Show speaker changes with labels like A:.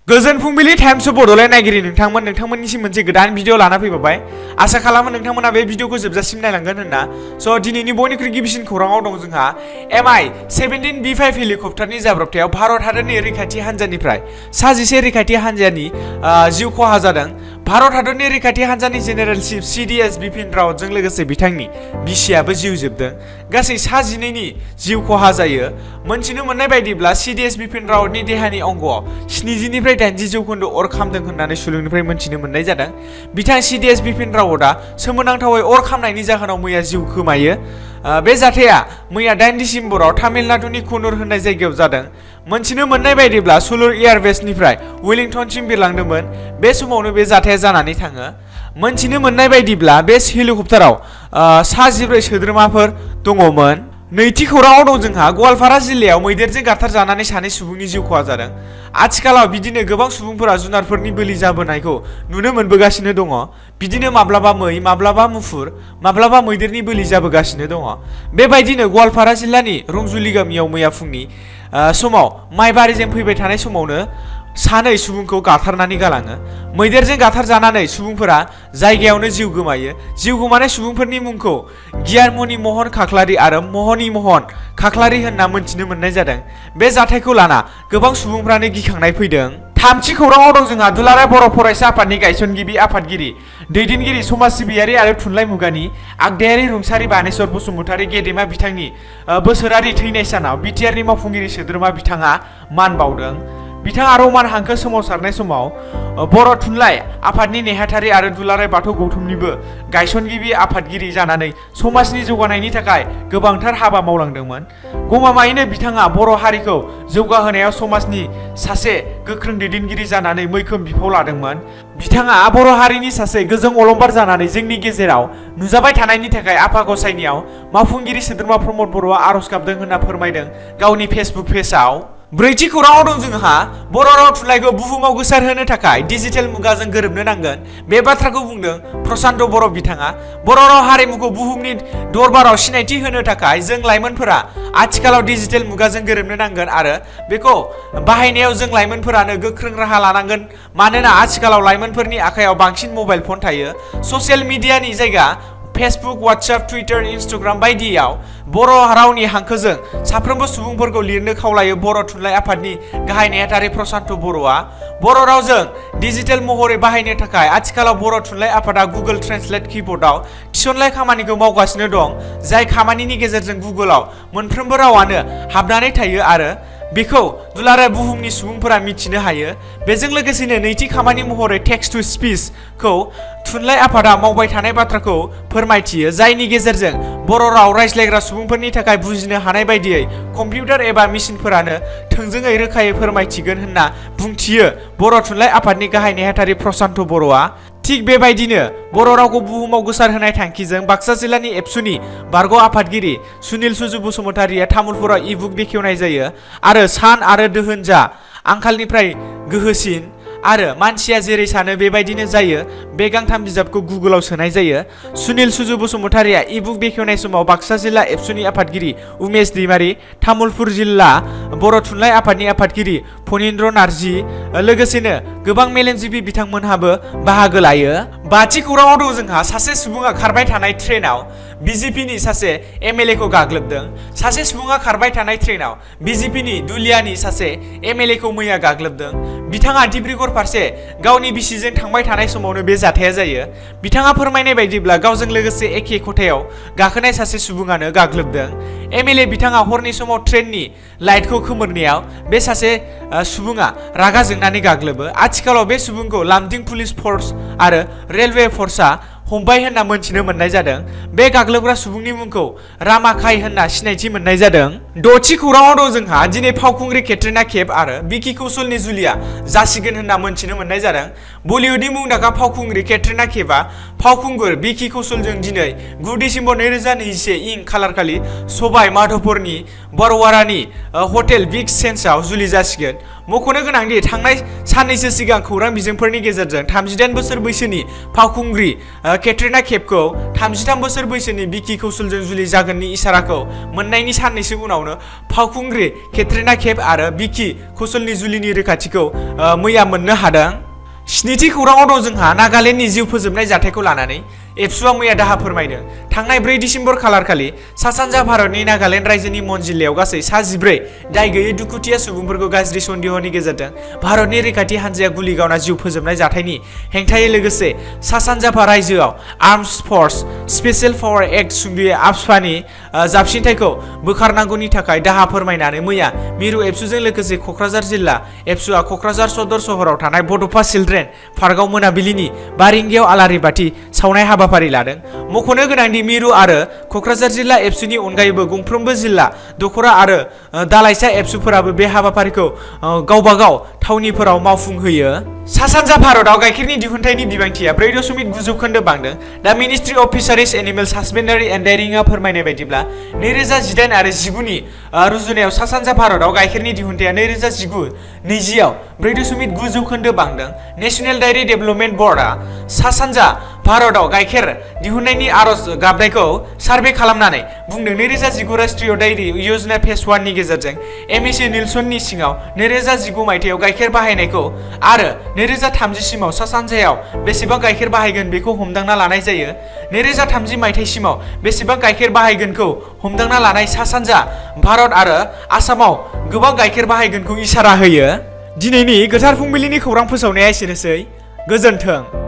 A: गोजोन फुंबिलि times of Bodoland नायगिरि नोंथांमोननिसिम मोनसे गोदान भिडिअ लाना फैबाय। आसा खालामो नोंथांमोना बे भिडिअखौ जोबजासिम नायलांगोन होनना। स' दिनैनि बयनिख्रुइ गिबिसिन खौराङाव दं जोंहा MI-17 B5 हेलिकप्टारनि जाब्रबथायाव भारत हादरनि रैखाथि हान्जानिफ्राय 11 रैखाथि हान्जानि जिउ खहा जादों। भारत हादरनि रैखाथि हान्जानि जेनेरेल चिफ CDS बिपिन रावतजों लोगोसे बिथांनि बिसियाबो जिउ जोबदों। गासै 12नि जिउ खहा जायो। मोनथिनो मोननाय बायदिब्ला CDS बिपिन रावतनि देहानि अंग'आव 70 निफ्राय 80 जौखोन्दो अर खामदों होननानै सुलुंनिफ्राय मोनथिनो मोननाय जादों। बिथां CDS बिपिन रावतआ सोमोनांथावै अर खामनायनि जाहोनाव मैया जिउ खोमायो। बे जाथाया मैया 8 दिसेम्बराव तामिलनाडुनि कुन्नुर होननाय जायगायाव जादों। मोनथिनो मोननाय बायदिब्ला सुलुर एयारबेसनिफ्राय वेलिंटनसिम बिरलांदोंमोन। बे समावनो बे जाथाया जानानै थाङो। मोनथिनो मोननाय बायदिब्ला बे हेलिकप्टाराव 14 सोद्रोमाफोर दङमोन। नैथि खौराङाव दं जोंहा गवालपारा जिल्लायाव मैदेरजों गाथारजानानै सानै सुबुंनि जिउ खहा जादों। आथिखालाव बिदिनो गोबां सुबुंफोरा जुनारफोरनि बोलि जाबोनायखौ नुनो मोनबोगासिनो दङ। बिदिनो माब्लाबा मै, माब्लाबा मुफुर, माब्लाबा मैदेरनि बोलि जाबोगासिनो दङ। बेबायदिनो गवालपारा जिल्लानि रंजुली गामियाव मैया फुंनि समाव माइबारिजों फैबाय थानाय समावनो सानै सुबुंखौ गाथारनानै गालाङो। मैदेरजों गाथारजानानै सुबुंफोरा जायगायावनो जिउ गोमायो। जिउ गोमानाय सुबुंफोरनि मुंखौ गियानमणि महन खाख्लारि आरो महनी महन खाख्लारि होनना मोनथिनो मोननाय जादों। बे जाथायखौ लाना गोबां सुबुंफ्रानो गिखांनाय फैदों। थामथि खौराङाव दं जोंहा दुलाराय बर' फरायसा आफादनि गायसनगिरि आफादगिरि दैदेनगिरि समाज सिबियारि आरो थुनलाइ मुगानि आगदायारि रुंसारि बानेश्वर बसुमतारी गेदेमा बिथांनि बोसोरारि थैनाय सानाव बिटिआरनि मावफुंगिरि सोद्रोमा बिथाङा मान बावदों। बिथाङा रमान हांखो सोमावसारनाय समाव बर' थुनलाइ आफादनि नेहाथारि आरो दुलाराय बाथौ गौथुमनिबो गायसनगिरि आफादगिरि जानानै समाजनि जौगानायनि थाखाय गोबांथार हाबा मावलांदोंमोन। गमामायैनो बिथाङा बर' हारिखौ जौगाहोनायाव समाजनि सासे गोख्रों दैदेनगिरि जानानै मैखोम बिफाव लादोंमोन। बिथाङा बर' हारिनि सासे गोजों अलंबार जानानै जोंनि गेजेराव नुजाबाय थानायनि थाखाय आफा गसाइनियाव मावफुंगिरि सोद्रोमा प्रमद बर'आ आर'ज गाबदों होनना फोरमायदों गावनि फेसबुक पेजआव। ब्रैथि खौराङाव दं जोंहा बर' राव थुनलाइखौ बुहुमाव गोसारहोनो थाखाय डिजिटेल मुगाजों गोरोबनो नांगोन। बे बाथ्राखौ बुंदों प्रशान्त बर' बिथाङा। बर' राव हारिमुखौ बुहुमनि दरबाराव सिनायथि होनो थाखाय जों लाइमोनफोरा आथिखालाव डिजिटेल मुगाजों गोरोबनो नांगोन आरो बेखौ बाहायनायाव जों लाइमोनफोरानो गोख्रों राहा लानांगोन। मानोना आथिखालाव लाइमोनफोरनि आखायाव बांसिन मबाइल फन थायो। ससियेल मिडियानि जायगा फेसबुक, वाट्सएप, टुइटार, इन्स्टाग्राम बायदियाव बर' रावनि हांखोजों साफ्रोमबो सुबुंफोरखौ लिरनो खावलायो बर' थुनलाइ आफादनि गाहाय नेहाथारि प्रशान्त बर'आ। बर' रावजों डिजिटेल महरै बाहायनो थाखाय आथिखालाव बर' थुनलाइ आफादा गुगोल ट्रेन्सलेट किबर्डआव थिसननाय खामानिखौ मावगासिनो दं। जाय खामानिनि गेजेरजों गुगोलाव मोनफ्रोमबो रावानो हाबनानै थायो आरो बेखौ दुलाराय बुहुमनि सुबुंफोरा मिथिनो हायो। बेजों लोगोसेनो नैथि खामानि महरै टेक्स्ट टु स्पिचखौ थुनलाइ आफादा मावबाय थानाय बाथ्राखौ फोरमायथियो। जायनि गेजेरजों बर' राव रायज्लायग्रा सुबुंफोरनि थाखाय बुजिनो हानाय बायदियै कम्पिउटार एबा मेसिनफोरानो थोंजोङै रोखायै फोरमायथिगोन होनना बुंथियो बर' थुनलाइ आफादनि गाहाय नेहाथारि प्रशान्त बर'आ। थिग बेबायदिनो बर' रावखौ बुहुमाव गोसारहोनाय थांखिजों बाक्सा जिल्लानि एबसुनि बारग' आफादगिरि सुनिल सुजु बसुमतारीया तामुलपुराव इबुक बेखेवनाय जायो आरो सान आरो दोहोन जा आंखालनिफ्राय गोहोसिन आरो मानसिया जेरै सानो बेबायदिनो जायो बे गांथाम बिजाबखौ गुगोलाव सोनाय जायो। सुनिल सुजु बसुमतारीया इबुक बेखेवनाय समाव बाक्सा जिल्ला एबसुनि आफादगिरि उमेश दैमारी, तामुलपुर जिल्ला बर' थुनलाइ आफादनि आफादगिरि फनिन्द्र नार्जि लोगोसेनो गोबां मेलेमजिबि बिथांमोनहाबो बाहागो लायो। बाथि खौराङाव दं जोंहा सासे सुबुङा खारबाय थानाय ट्रेनाव बिजेपिनि सासे एमएलए खौ गाग्लोबदों। सासे सुबुङा खारबाय थानाय ट्रेनाव बिजेपिनि दुलियानि सासे एमएलए खौ मैया गाग्लोबदों। बिथाङा डिब्रुगड़ फारसे गावनि बिसिजों थांबाय थानाय समावनो बे जाथाया जायो। बिथाङा फोरमायनाय बायदिब्ला गावजों लोगोसे एखे खथायाव गाखोनाय सासे सुबुङानो गाग्लोबदों। एमएलए बिथाङा हरनि समाव ट्रेननि लाइटखौ खोमोरनायाव बे सासे सुबुङा रागा जोंनानै गाग्लोबो। आथिखालाव बे सुबुंखौ लामदिं पुलिस फर्स आरो रेलवे फर्सआ हमबाय होनना मोनथिनो मोननाय जादों। बे गाग्लोबग्रा सुबुंनि मुंखौ रामाखाय होनना सिनायथि मोननाय जादों। द'थि खौराङाव दं जोंहा दिनै फावखुंग्रि केट्रिना कैफ आरो बिकी कौशलनि जुलिया जासिगोन होनना मोनथिनो मोननाय जादों। बलिउडनि मुंदांखा फावखुंग्रि केट्रिना कैफआ फावखुंगुर बिकी कौशलजों दिनै 9 दिसेम्बर 2021 इं खालारखालि सबाई माध'पुरनि बरवारानि हटेल बिग सेन्सआव जुलि जासिगोन। मख'नो गोनांदि थांनाय साननैसो सिगां खौरां बिजोंफोरनि गेजेरजों 38 बोसोर बैसोनि फावखुंग्रि केट्रिना कैफखौ 33 बोसोर बैसोनि विकी कौशलजों जुलि जागोननि इसाराखौ मोननायनि साननैसो उनावनो फावखुंग्रि केट्रिना कैफ आरो विकी कौशलनि जुलिनि रोखाथिखौ मैया मोननो हादों। स्निथि खौराङाव दं जोंहा नागालेण्डनि जिउ फोजोबनाय जाथायखौ लानानै एबसुआ मैया दाहा फोरमायदों। थांनाय 4 दिसेम्बर खालारखालि सा सानजा भारतनि नागालेण्ड रायजोनि मन जिल्लायाव गासै सा 14 दाय गैयै दुखुथिया सुबुंफोरखौ गाज्रि सन्देहनि गेजेरजों भारतनि रैखाथि हान्जाया गुलि गावना जिउ फोजोबनाय जाथायनि हेंथायै लोगोसे सा सानजा रायजोआव armed force special power act सुंद'यै आफ्सपानि जाबसिनथायखौ बोखारनांगौनि थाखाय दाहा फोरमायनानै मैया मिरु एबसुजों लोगोसे क'क्राझार जिल्ला एबसुआ क'क्राझार सदर सहराव थानाय बड'फा चिल्ड्रेन पार्कआव मोनाबिलिनि 5 रिंगायाव आलारि बाथि सावनाय हाबाफारि लादों। मख'नो गोनांदि मिरु आरो क'क्राझार जिल्ला एबसुनि अनगायैबो गंफ्रोमबो जिल्ला दख'रा आरो दालाइसा एबसुफोराबो बे हाबाफारिखौ गावबागाव थावनिफोराव मावफुंहोयो। सा सानजा भारतआव गाइखेरनि दिहुनथाइनि बिबांथिया 4.9 जौखोन्दो बांदों। दा मिनिस्ट्रि अफ फिशारिज एनिमेल्स हासबेन्डारि एन्ड डेयरिंआ फोरमायनाय बायदिब्ला 2018 आरो 19नि रुजुनायाव सा सानजा भारतआव गाइखेरनि दिहुनथाइया 2019-20आव 4.9 जौखोन्दो बांदों। नेशनेल डायरी डेभेलपमेन्ट बर्डआ सा सानजा भारतआव गाइखेर दिहुननायनि आर'ज गाबनायखौ सार्भे खालामनानै बुंदों 2019 राष्ट्रीय डायरी योजना फेज 1 नि गेजेरजों एमएसए निल्सननि सिङाव 2019 मायथाइयाव गाइखेर बाहायनायखौ आरो 2030 सिमाव सा सानजायाव बेसेबां गाइखेर बाहायगोन बेखौ हमदांना लानाय जायो। 2030 मायथाइसिमाव बेसेबां गाइखेर बाहायगोनखौ हमदांना लानाय सा सानजा भारत आरो आसामाव गोबां गाइखेर बाहायगोनखौ इसारा होयो। दिनैनि गोथार फुंबिलिनि खौरां फोसावनाया एसेनोसै। गोजोन्थों।